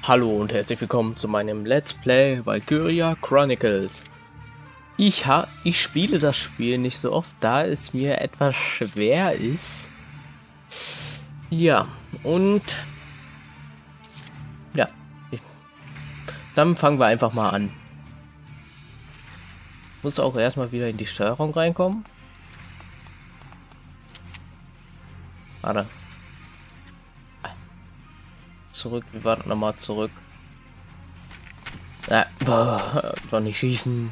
Hallo und herzlich willkommen zu meinem Let's Play Valkyria Chronicles. Ich spiele das Spiel nicht so oft, da es mir etwas schwer ist. Ja, und ja, dann fangen wir einfach mal an. Muss auch erstmal wieder in die Steuerung reinkommen. Warte. Zurück, wir warten nochmal zurück. Doch nicht schießen.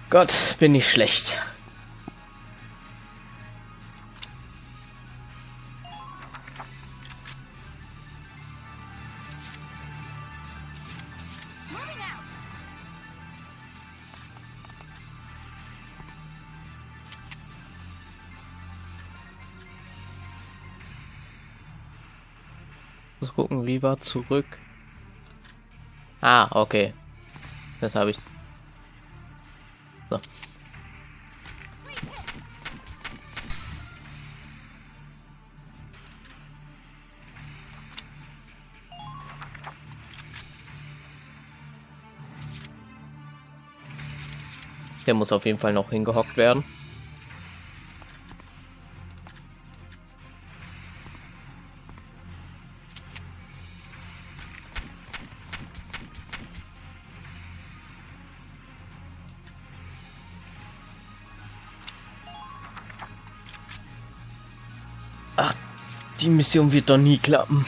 Gott, bin ich schlecht. Muss gucken, wie war zurück. Ah, okay. Das habe ich. So. Der muss auf jeden Fall noch hingehockt werden. Ach, die Mission wird doch nie klappen.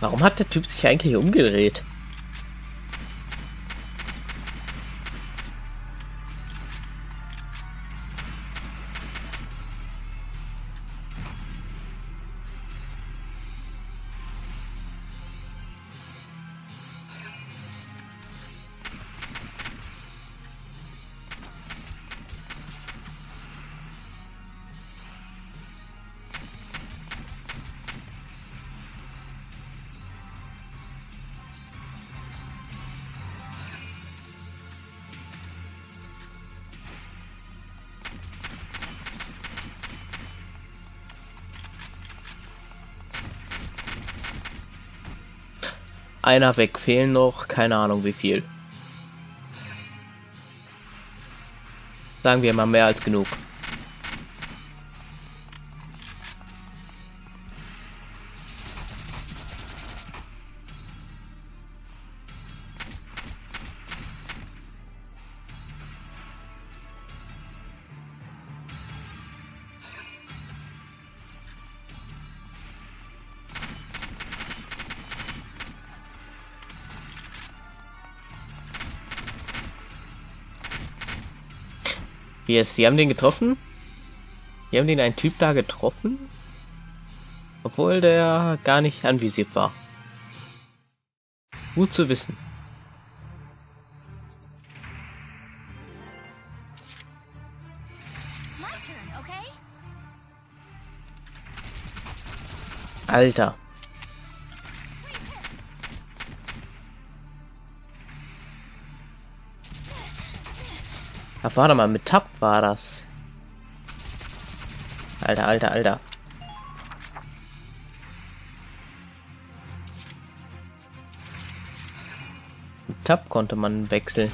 Warum hat der Typ sich eigentlich umgedreht? Einer weg, fehlen noch, keine Ahnung wie viel. Sagen wir mal mehr als genug. Wie ist? Sie haben den getroffen? Sie haben den einen Typ da getroffen? Obwohl der gar nicht anvisiert war. Gut zu wissen. Alter. Ach, warte mal, mit Tab war das. Alter. Mit Tab konnte man wechseln.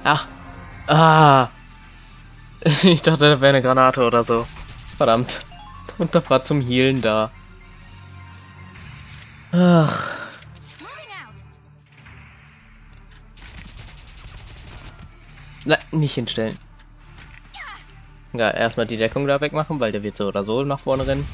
Ach. Ah. Ich dachte, da wäre eine Granate oder so. Verdammt. Und das war zum Healen da. Ach. Na, nicht hinstellen. Ja, erstmal die Deckung da wegmachen, weil der wird so oder so nach vorne rennen.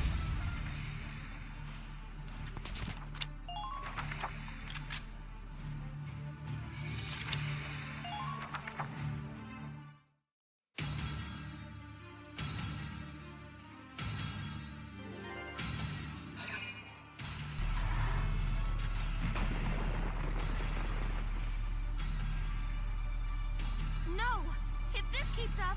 No! If this keeps up...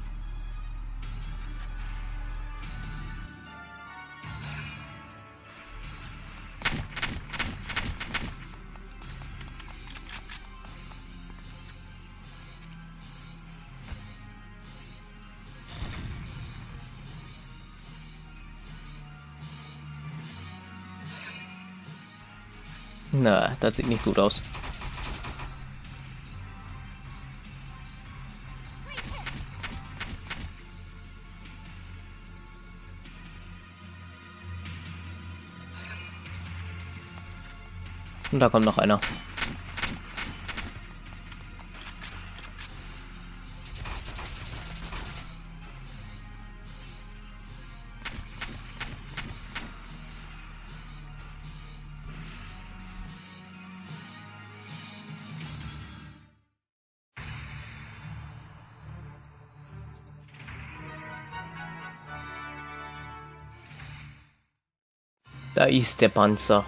Na, das sieht nicht gut aus. Und da kommt noch einer. Da ist der Panzer.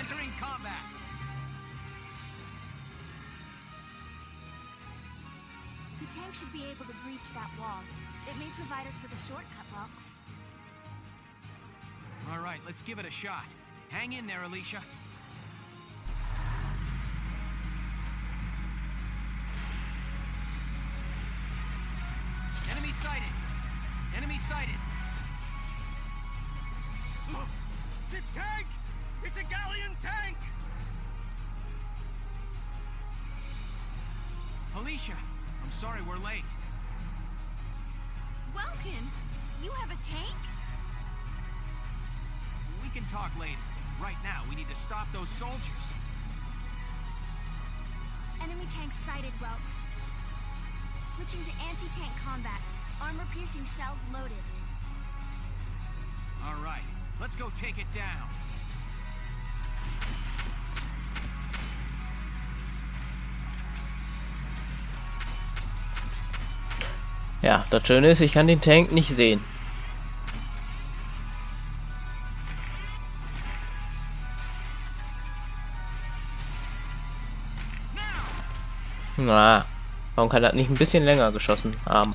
Entering combat. The tank should be able to breach that wall. It may provide us with a shortcut, Box. All right, let's give it a shot. Hang in there, Alicia. Enemy sighted. Enemy sighted. It's a tank! It's a galleon tank! Alicia, I'm sorry we're late. Welkin, you have a tank? We can talk later. Right now, we need to stop those soldiers. Enemy tank sighted, Welks. Switching to anti-tank combat. Armor-piercing shells loaded. All right, let's go take it down. Ja, das Schöne ist, ich kann den Tank nicht sehen. Na, warum kann das nicht ein bisschen länger geschossen haben?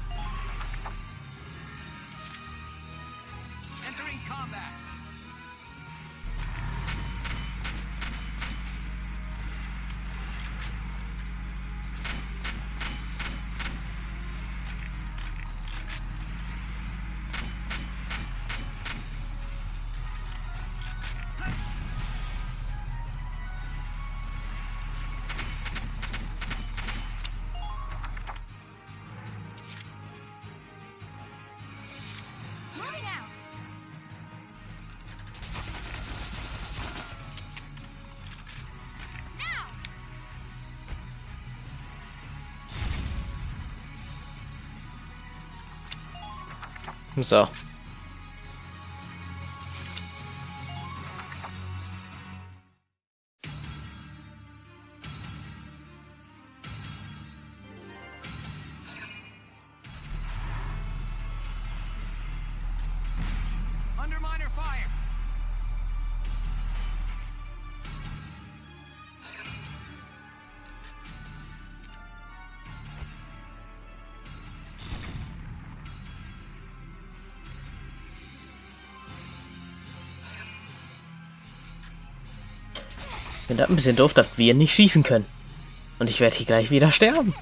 Entering combat. Moving out! Now! So. Under minor fire. Ich finde das ein bisschen doof, dass wir nicht schießen können. Und ich werde hier gleich wieder sterben.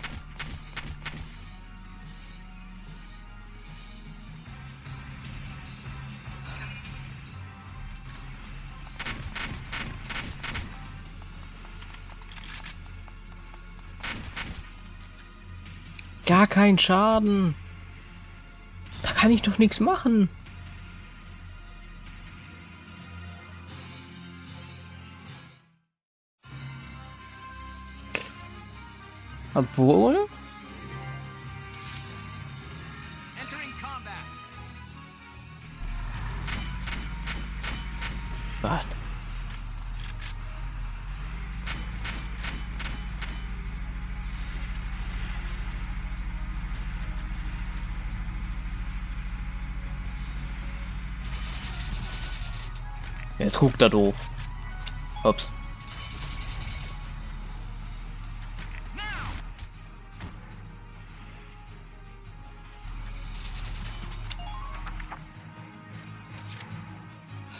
Gar kein Schaden. Da kann ich doch nichts machen. Obwohl? Entering combat. Gott. Jetzt guckt er doof. Ups. Now.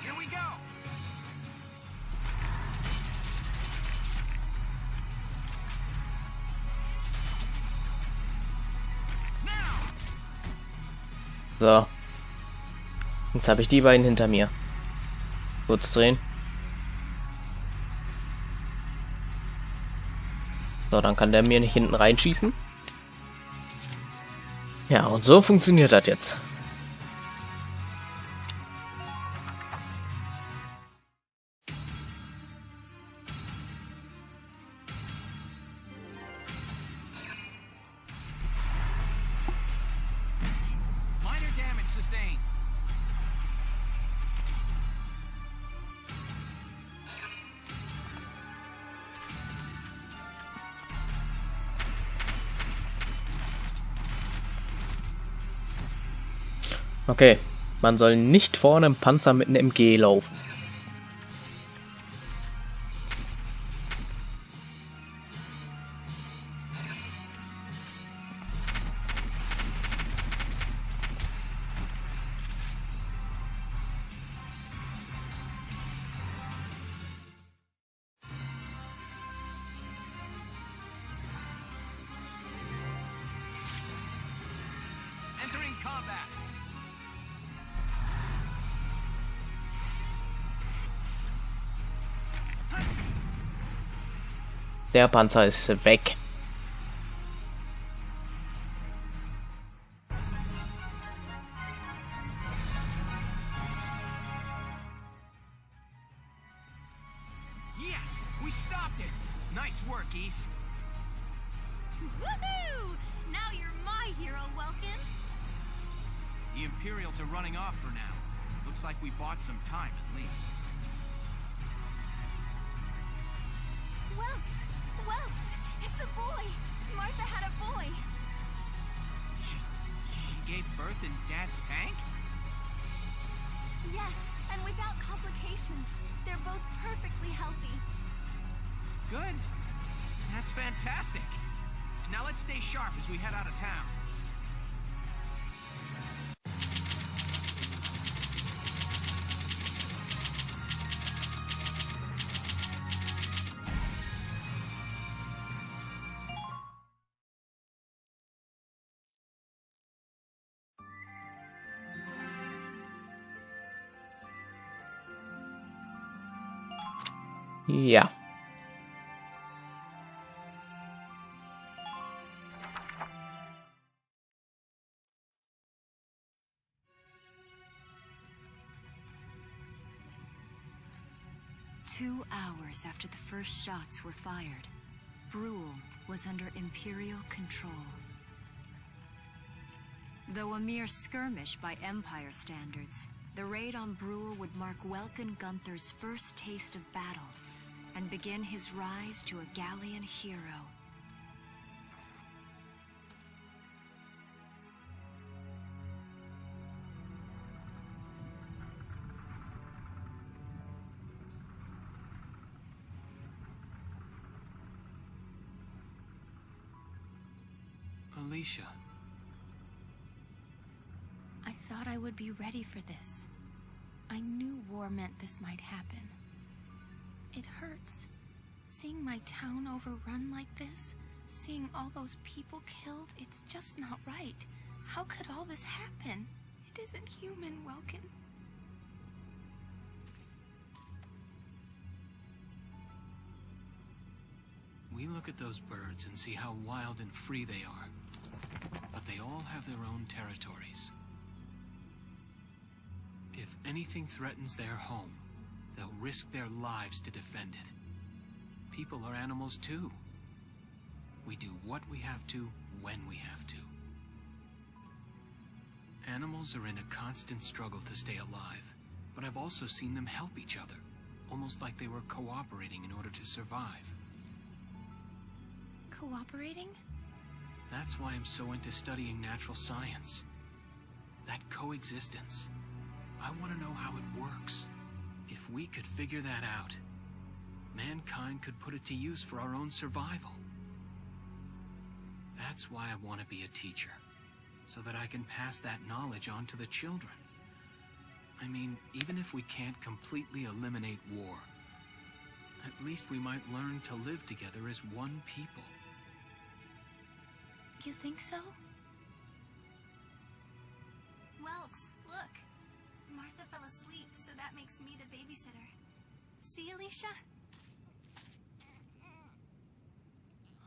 Here we go. Now. So. Jetzt habe ich die beiden hinter mir. Kurz drehen. So, dann kann der mir nicht hinten reinschießen. Ja, und so funktioniert das jetzt. Minor damage sustained. Okay, man soll nicht vorne im Panzer mit einem MG laufen. Entering combat. Der Panzer ist weg. Yes, we stopped it. Nice work, East. Woohoo! Now you're my hero, Welkin. The Imperials are running off for now. Looks like we bought some time at least. Welks, it's a boy. Martha had a boy. She gave birth in Dad's tank? Yes, and without complications. They're both perfectly healthy. Good. That's fantastic. Now let's stay sharp as we head out of town. Ja. Two hours after the first shots were fired, Brule was under Imperial control. Though a mere skirmish by Empire standards, the raid on Brule would mark Welkin Gunther's first taste of battle and begin his rise to a Gallian hero. Alicia. I thought I would be ready for this. I knew war meant this might happen. It hurts. Seeing my town overrun like this, seeing all those people killed, it's just not right. How could all this happen? It isn't human, Welkin. We look at those birds and see how wild and free they are. But they all have their own territories. If anything threatens their home, they'll risk their lives to defend it. People are animals too. We do what we have to, when we have to. Animals are in a constant struggle to stay alive, but I've also seen them help each other, almost like they were cooperating in order to survive. Cooperating? That's why I'm so into studying natural science. That coexistence. I want to know how it works. If we could figure that out, mankind could put it to use for our own survival. That's why I want to be a teacher, so that I can pass that knowledge on to the children. I mean, even if we can't completely eliminate war, at least we might learn to live together as one people. You think so? Whelks, look. Martha fell asleep, so that makes me the babysitter. See, Alicia?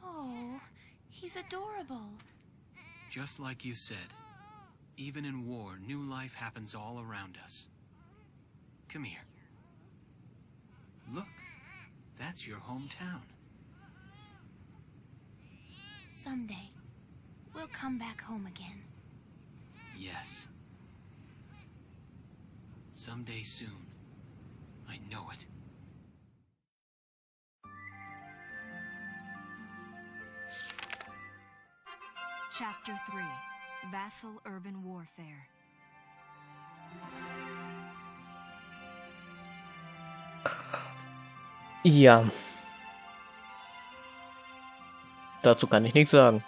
Oh, he's adorable. Just like you said, even in war, new life happens all around us. Come here. Look, that's your hometown. Someday, we'll come back home again. Yes. Someday soon. I know it. Chapter 3. Vassal Urban Warfare. Ja. Dazu kann ich nichts sagen.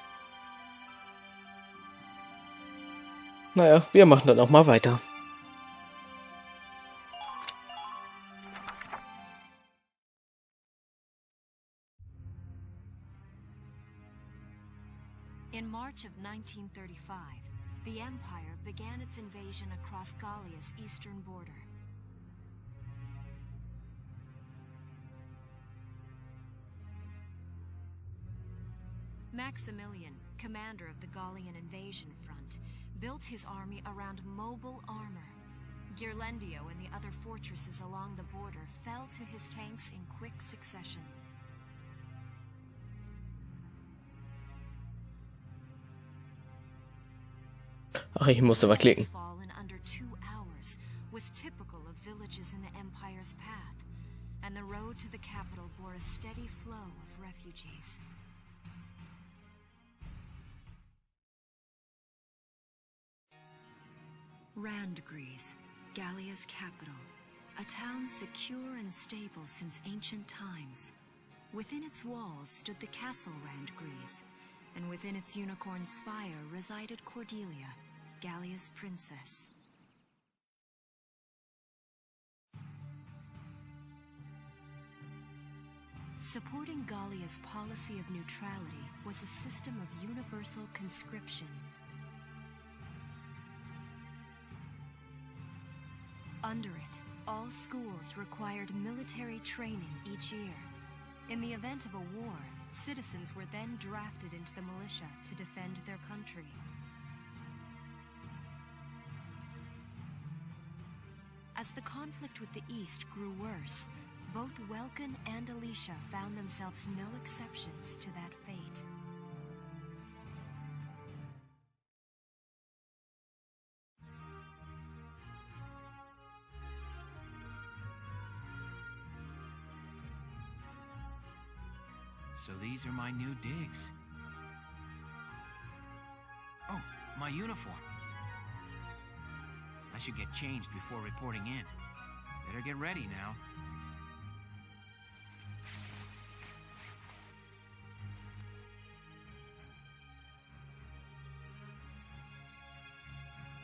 Naja, wir machen dann auch mal weiter. In March of 1935, the Empire began its invasion across Gallia's eastern border. Maximilian, commander of the Gallian invasion front, built his army around mobile armor. Ghirlandaio and the other fortresses along the border fell to his tanks in quick succession. Ach, ich musste mal klicken. Fall in under 2 hours was typical of villages in the Empire's path, and the road to the capital bore a steady flow of refugees. Randgries, Gallia's capital, a town secure and stable since ancient times. Within its walls stood the castle Randgries, and within its unicorn spire resided Cordelia, Gallia's princess. Supporting Gallia's policy of neutrality was a system of universal conscription. Under it, all schools required military training each year. In the event of a war, citizens were then drafted into the militia to defend their country. As the conflict with the East grew worse, both Welkin and Alicia found themselves no exceptions to that fate. So these are my new digs. Oh, my uniform. I should get changed before reporting in. Better get ready now.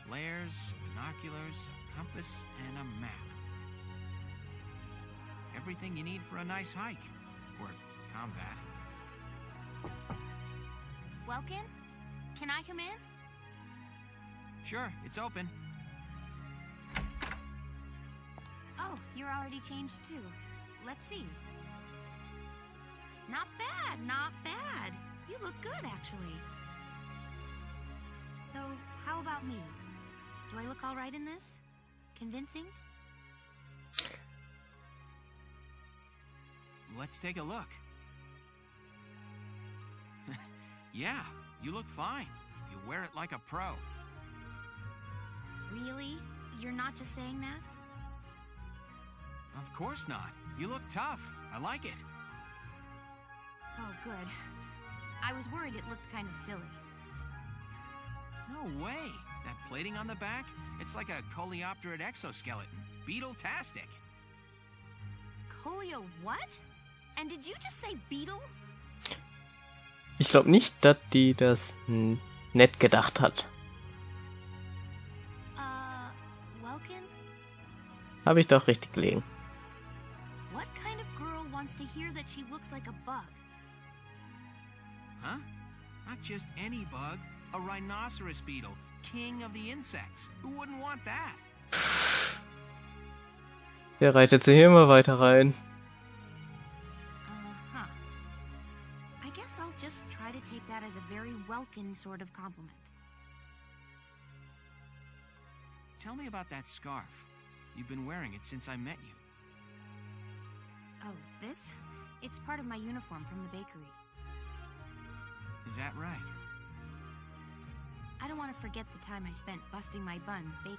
Flares, binoculars, a compass, and a map. Everything you need for a nice hike. Or combat. Welkin? Can I come in? Sure, it's open. Oh, you're already changed too. Let's see. Not bad, not bad. You look good, actually. So, how about me? Do I look all right in this? Convincing? Let's take a look. Yeah, you look fine. You wear it like a pro. Really? You're not just saying that? Of course not. You look tough. I like it. Oh, good. I was worried it looked kind of silly. No way. That plating on the back? It's like a coleopterate exoskeleton. Beetle-tastic. Colio what? And did you just say beetle? Ich glaube nicht, dass die das nett gedacht hat. Welkin? Habe ich doch richtig gelegen. What kind of girl wants to hear that she looks like a bug? Huh? Not just any bug. A rhinoceros beetle. King of the insects. Who wouldn't want that? Der reitet sie hier immer weiter rein. Uh-huh. I guess I'll just try to take that as a very Welkin sort of compliment. Tell me about that scarf. You've been wearing it since I met you. Oh, this? It's part of my uniform from the bakery. Is that right? I don't want to forget the time I spent busting my buns baking.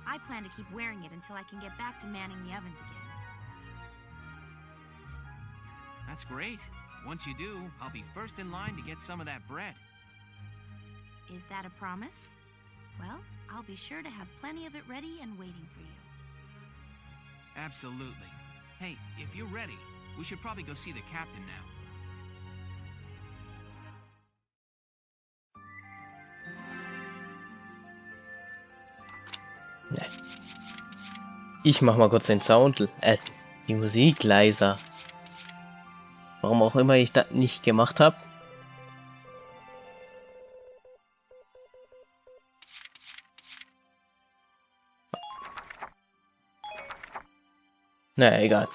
I plan to keep wearing it until I can get back to manning the ovens again. That's great. Once you do, I'll be first in line to get some of that bread. Is that a promise? Well, I'll be sure to have plenty of it ready and waiting for you. Absolutely. Hey, if you're ready, we should probably go see the captain now. Ich mach mal kurz den Sound, die Musik leiser. Warum auch immer ich das nicht gemacht habe. Na, egal.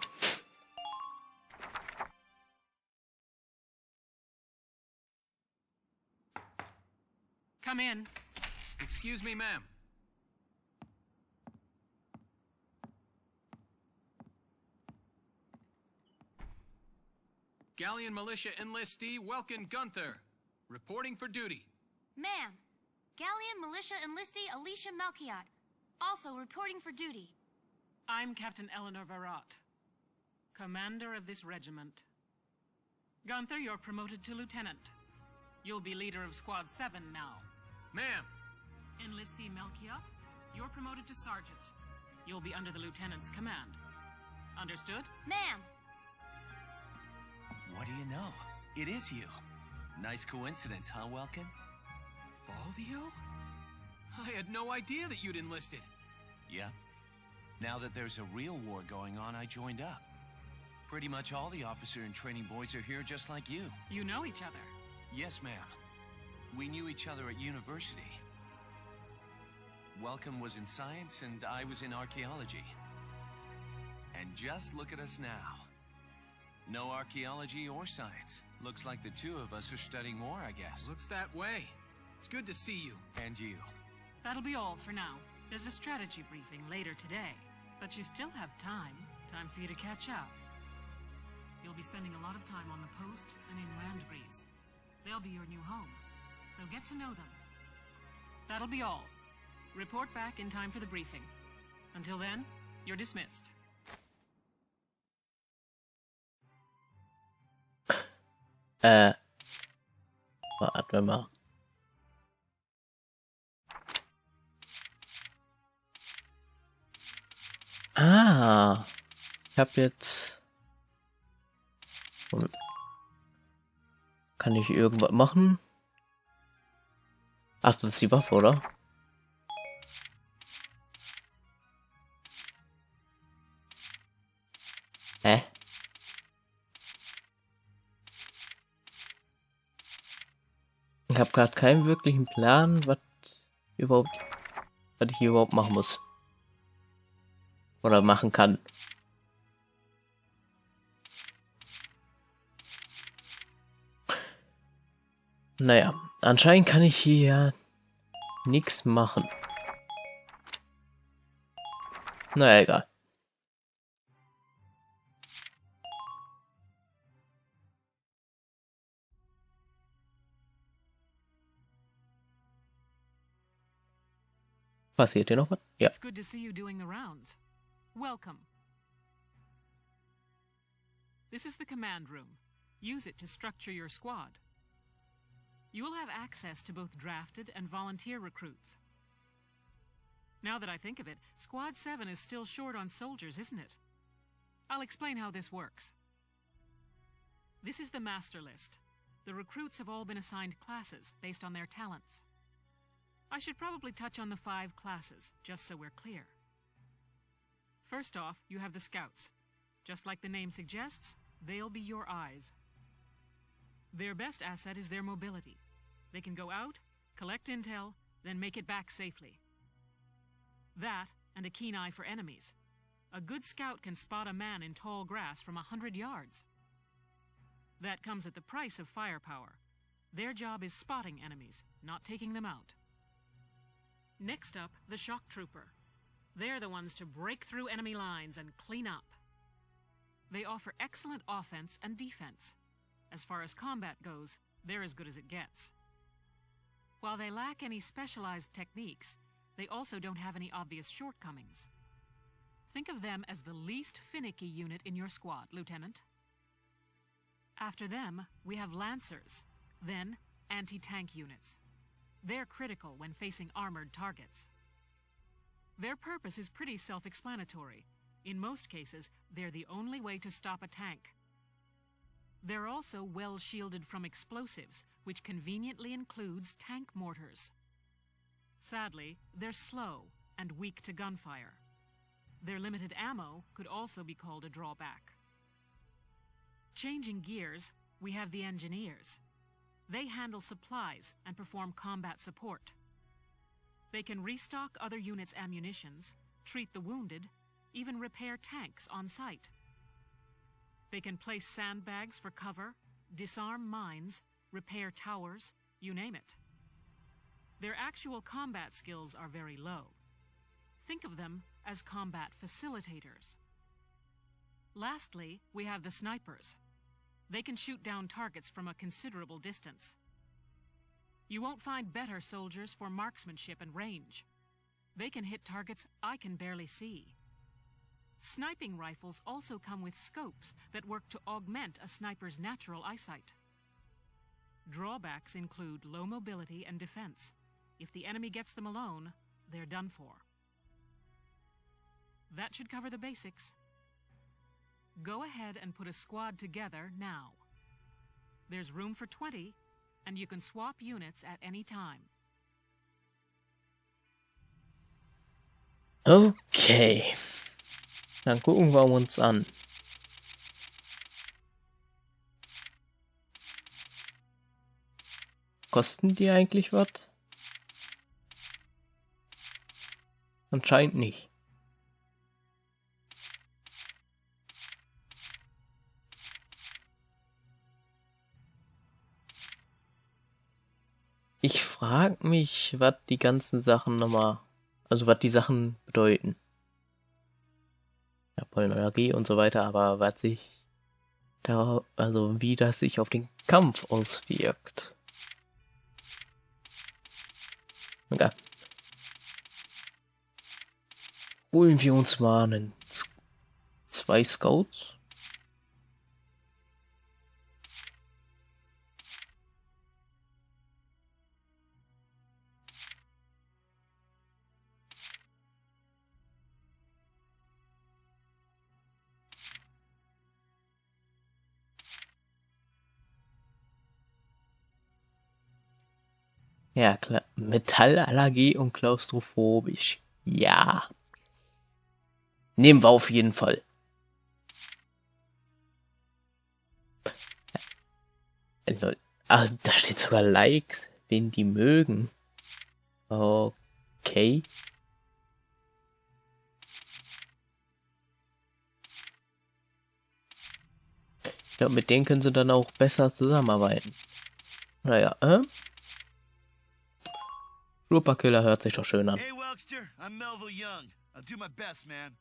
Come in. Excuse me, ma'am. Galleon Militia enlistee Welkin Gunther, reporting for duty. Ma'am, Galleon Militia enlistee Alicia Melchiot, also reporting for duty. I'm Captain Eleanor Varrot, commander of this regiment. Gunther, you're promoted to lieutenant. You'll be leader of Squad 7 now. Ma'am. Enlistee Melchiot, you're promoted to sergeant. You'll be under the lieutenant's command. Understood? Ma'am. What do you know? It is you. Nice coincidence, huh, Welkin? Valdio? I had no idea that you'd enlisted. Yeah. Now that there's a real war going on, I joined up. Pretty much all the officer and training boys are here just like you. You know each other. Yes, ma'am. We knew each other at university. Welcome was in science and I was in archaeology. And just look at us now. No archaeology or science. Looks like the two of us are studying more, I guess. Looks that way. It's good to see you. And you. That'll be all for now. There's a strategy briefing later today. But you still have time. Time for you to catch up. You'll be spending a lot of time on the post and in Randbreeze. They'll be your new home. So get to know them. That'll be all. Report back in time for the briefing. Until then, you're dismissed. Warten wir mal. Ah, ich habe jetzt... Kann ich irgendwas machen? Ach, das ist die Waffe, oder? Hä? Ich habe gerade keinen wirklichen Plan, was ich hier überhaupt machen muss. Oder machen kann. Naja, anscheinend kann ich hier ja nichts machen. Naja, egal. Passiert hier noch was? Ja. It's good to see you doing the rounds. Welcome. This is the command room. Use it to structure your squad. You will have access to both drafted and volunteer recruits. Now that I think of it, Squad 7 is still short on soldiers, isn't it? I'll explain how this works. This is the master list. The recruits have all been assigned classes based on their talents. I should probably touch on the 5 classes, just so we're clear. First off, you have the scouts. Just like the name suggests, they'll be your eyes. Their best asset is their mobility. They can go out, collect intel, then make it back safely. That, and a keen eye for enemies. A good scout can spot a man in tall grass from 100 yards. That comes at the price of firepower. Their job is spotting enemies, not taking them out. Next up, the shock trooper. They're the ones to break through enemy lines and clean up. They offer excellent offense and defense. As far as combat goes, they're as good as it gets. While they lack any specialized techniques, they also don't have any obvious shortcomings. Think of them as the least finicky unit in your squad, Lieutenant. After them, we have Lancers, then anti-tank units. They're critical when facing armored targets. Their purpose is pretty self-explanatory. In most cases, they're the only way to stop a tank. They're also well shielded from explosives, which conveniently includes tank mortars. Sadly, they're slow and weak to gunfire. Their limited ammo could also be called a drawback. Changing gears, we have the engineers. They handle supplies and perform combat support. They can restock other units' ammunitions, treat the wounded, even repair tanks on site. They can place sandbags for cover, disarm mines, repair towers, you name it. Their actual combat skills are very low. Think of them as combat facilitators. Lastly, we have the snipers. They can shoot down targets from a considerable distance. You won't find better soldiers for marksmanship and range. They can hit targets I can barely see. Sniping rifles also come with scopes that work to augment a sniper's natural eyesight. Drawbacks include low mobility and defense. If the enemy gets them alone, they're done for. That should cover the basics. Go ahead and put a squad together now. There's room for 20, and you can swap units at any time. Okay. Dann gucken wir uns an. Kosten die eigentlich was? Anscheinend nicht. Ich frage mich, was die ganzen Sachen nochmal, also was die Sachen bedeuten. Ja, Pollenergie und so weiter, aber was sich da, also wie das sich auf den Kampf auswirkt. Okay. Holen wir uns mal einen 2 Scouts. Ja, klar. Metallallergie und klaustrophobisch. Ja. Nehmen wir auf jeden Fall. Ah, da steht sogar Likes, wen die mögen. Okay. Ich glaube, mit denen können sie dann auch besser zusammenarbeiten. Naja, Superkiller hört sich doch schön an. Hey, Welkster, I'm Melville Young. I'll do my best, man.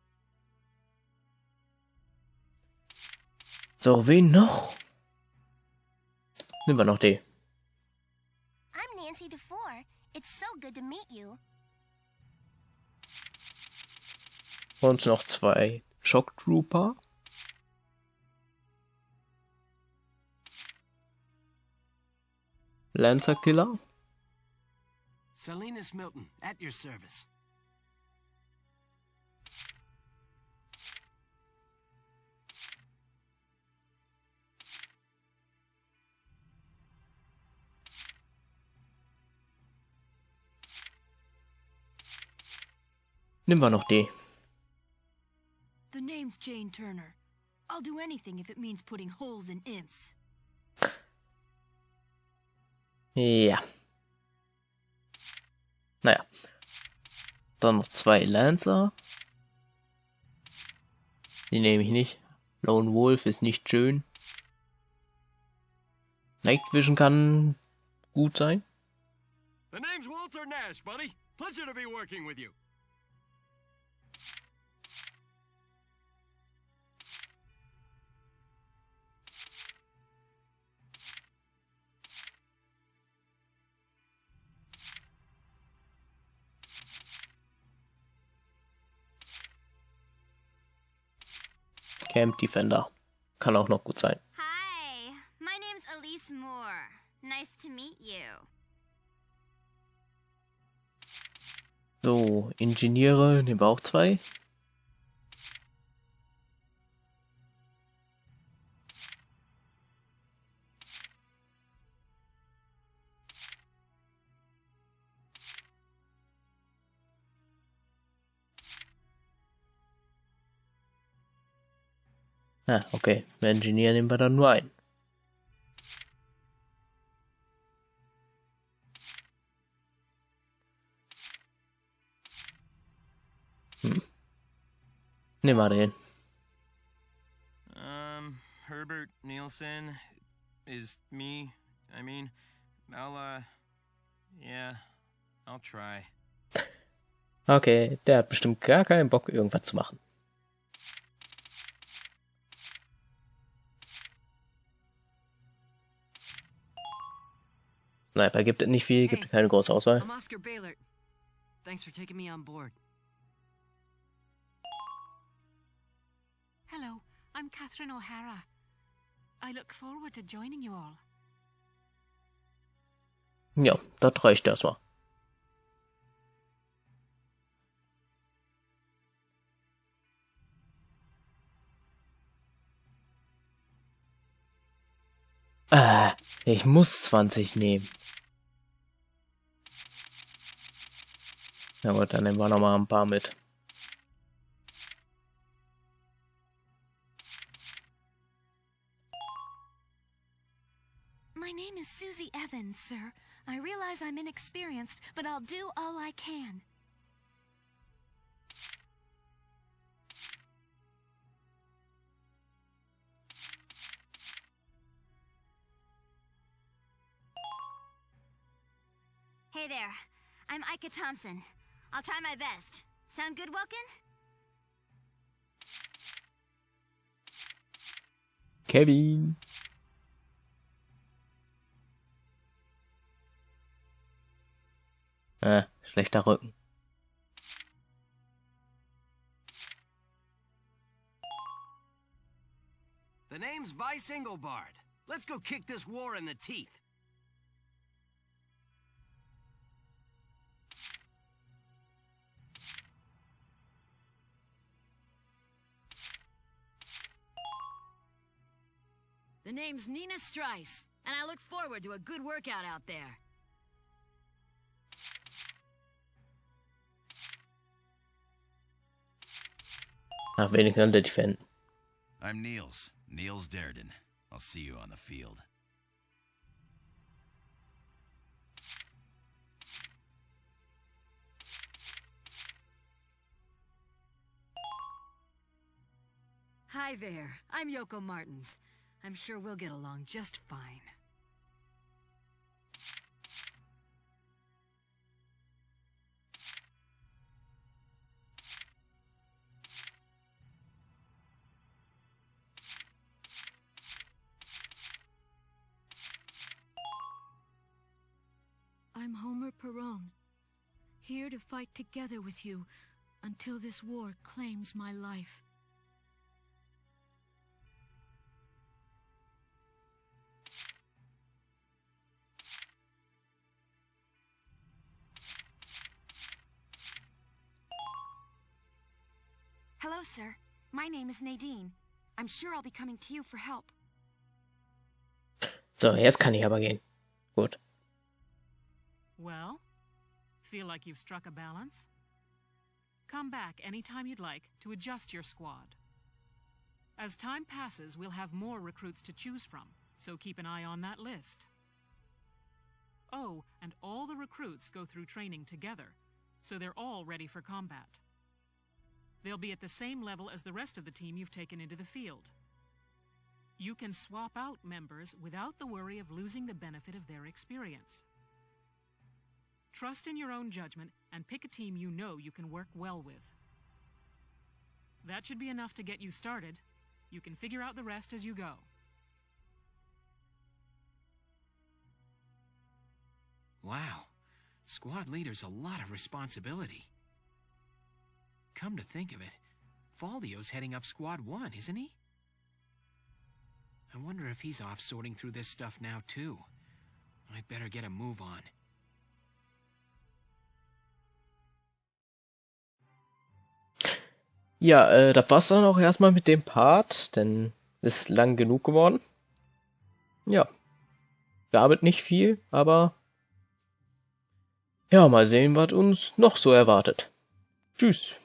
So, wen noch? Nehmen wir noch die. I'm Nancy DeFore. It's so good to meet you. Und noch 2 Shock Trooper. Lancer Killer. Salinas Milton, at your service. Nehmen wir noch die. The name's Jane Turner. I'll do anything if it means putting holes in imps. Ja. Naja. Dann noch 2 Lancer. Die nehme ich nicht. Lone Wolf ist nicht schön. Night Vision kann gut sein. The name's Walter Nash, buddy. Pleasure to be working with you. Camp Defender. Kann auch noch gut sein. Hi, my name's Elise Moore. Nice to meet you. So, Ingenieure nehmen wir auch 2. Ah, okay. Für Ingenieur nehmen wir dann nur einen. Nehmen wir den. Herbert Nielsen is me. I mean, yeah, I'll try. Okay, der hat bestimmt gar keinen Bock, irgendwas zu machen. Sniper gibt es nicht viel, gibt keine große Auswahl. I'm Oscar Baylor. Thanks for taking me on board. Hello, I'm Catherine O'Hara. I look forward to joining you all. Ja, das reicht erstmal. Ich muss 20 nehmen. Na gut, dann nehmen wir noch mal ein paar mit. My name is Susie Evans, sir. I realize I'm inexperienced, but I'll do all I can. Hey there, I'm Ika Thompson. I'll try my best. Sound good, Wilkin? Kevin. Schlechter Rücken. The name's Vice Engelbard. Let's go kick this war in the teeth. The name's Nina Strice, and I look forward to a good workout out there. Ach, wenigstens kann der defenden. I'm Niels Darden. I'll see you on the field. Hi there, I'm Yoko Martins. I'm sure we'll get along just fine. I'm Homer Perone, here to fight together with you until this war claims my life. Hello, sir. My name is Nadine. I'm sure I'll be coming to you for help. So, jetzt kann ich aber gehen. Gut. Well, feel like you've struck a balance? Come back anytime you'd like to adjust your squad. As time passes, we'll have more recruits to choose from, so keep an eye on that list. Oh, and all the recruits go through training together, so they're all ready for combat. They'll be at the same level as the rest of the team you've taken into the field. You can swap out members without the worry of losing the benefit of their experience. Trust in your own judgment and pick a team you know you can work well with. That should be enough to get you started. You can figure out the rest as you go. Wow. Squad leader's a lot of responsibility. Come to think of it, Faldio's heading up Squad 1, isn't he? I wonder if he's off sorting through this stuff now, too. I'd better get a move on. Ja, das war's dann auch erstmal mit dem Part, denn ist lang genug geworden. Ja, gab nicht viel, aber ja, mal sehen, was uns noch so erwartet. Tschüss.